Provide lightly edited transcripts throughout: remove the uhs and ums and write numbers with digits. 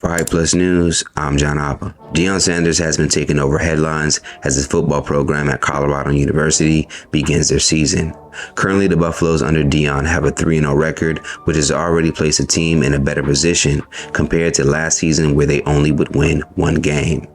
For Hype Plus News, I'm John Appa. Deion Sanders has been taking over headlines as his football program at Colorado University begins their season. Currently, the Buffaloes under Deion have a 3-0 record, which has already placed the team in a better position compared to last season where they only would win one game.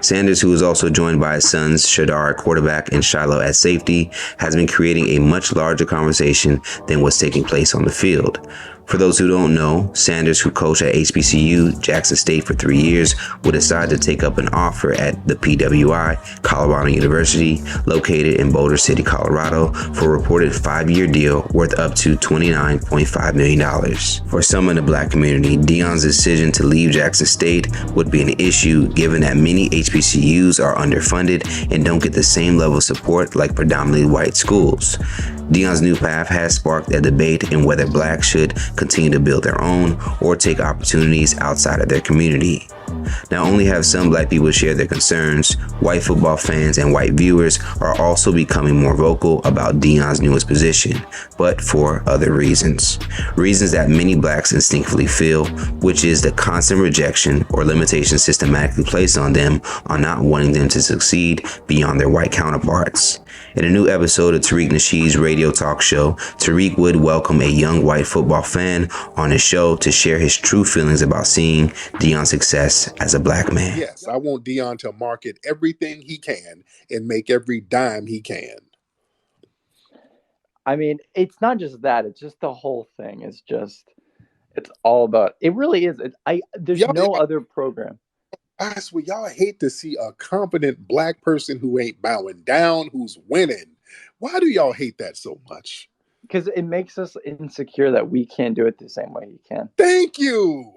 Sanders, who is also joined by his sons Shadar at quarterback and Shiloh at safety, has been creating a much larger conversation than what's taking place on the field. For those who don't know, Sanders, who coached at HBCU Jackson State for 3 years, will decide to take up an offer at the PWI, Colorado University, located in Boulder City, Colorado, for a reported 5-year deal worth up to $29.5 million. For some in the black community, Deion's decision to leave Jackson State would be an issue given that many HBCUs are underfunded and don't get the same level of support like predominantly white schools. Deion's new path has sparked a debate in whether blacks should continue to build their own or take opportunities outside of their community. Not only have some black people share their concerns, white football fans and white viewers are also becoming more vocal about Deion's newest position, but for other reasons. Reasons that many blacks instinctively feel, which is the constant rejection or limitations systematically placed on them on not wanting them to succeed beyond their white counterparts. In a new episode of Tariq Nasheed's radio talk show, Tariq would welcome a young white football fan on his show to share his true feelings about seeing Deion's success as a black man. Yes, I want Deion to market everything he can and make every dime he can. I mean, it's not just that. It's just the whole thing. It's all about, it really is. There's no other program. I swear, y'all hate to see a competent black person who ain't bowing down, who's winning. Why do y'all hate that so much? Because it makes us insecure that we can't do it the same way he can. Thank you.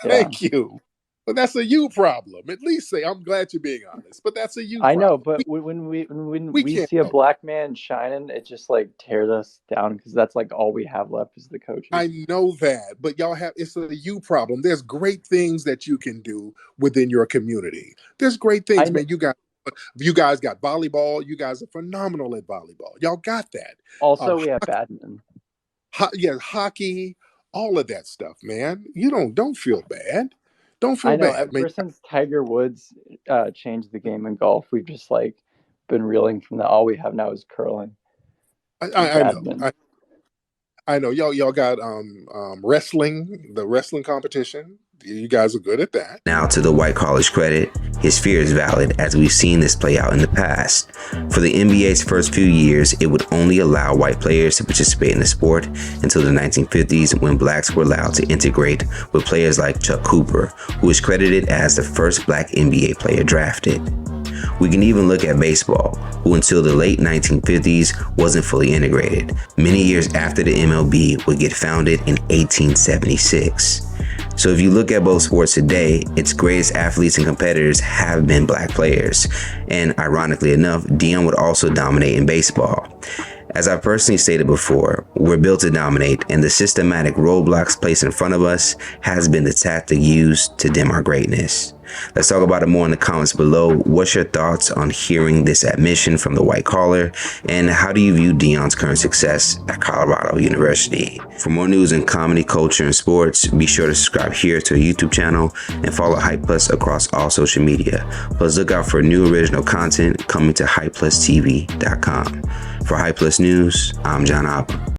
Thank you. But that's a you problem. At least say, I'm glad you're being honest, but that's a you problem. I know, but when we see a black man shining, it just like tears us down because that's like all we have left is the coaches. I know that, but y'all it's a you problem. There's great things that you can do within your community. There's great things, man. You guys got volleyball. You guys are phenomenal at volleyball. Y'all got that. Also, we have badminton. Hockey, all of that stuff, man. Don't feel bad. Don't feel I know, bad. Ever since Tiger Woods changed the game in golf, we've just like been reeling from that. All we have now is curling. I know. Y'all got wrestling, the wrestling competition. You guys are good at that. Now, to the white collar's credit, his fear is valid, as we've seen this play out in the past. For the NBA's first few years, it would only allow white players to participate in the sport until the 1950s, when blacks were allowed to integrate with players like Chuck Cooper, who is credited as the first black NBA player drafted. We can even look at baseball, who until the late 1950s wasn't fully integrated, many years after the MLB would get founded in 1876. So if you look at both sports today, its greatest athletes and competitors have been black players. And ironically enough, Deion would also dominate in baseball. As I personally stated before, we're built to dominate, and the systematic roadblocks placed in front of us has been the tactic used to dim our greatness. Let's talk about it more in the comments below. What's your thoughts on hearing this admission from the white collar, and how do you view Deion's current success at Colorado University? For more news in comedy, culture, and sports, be sure to subscribe here to our YouTube channel and follow Hype Plus across all social media. Plus, look out for new original content coming to HypePlusTV.com. For Hype Plus News, I'm John Appa.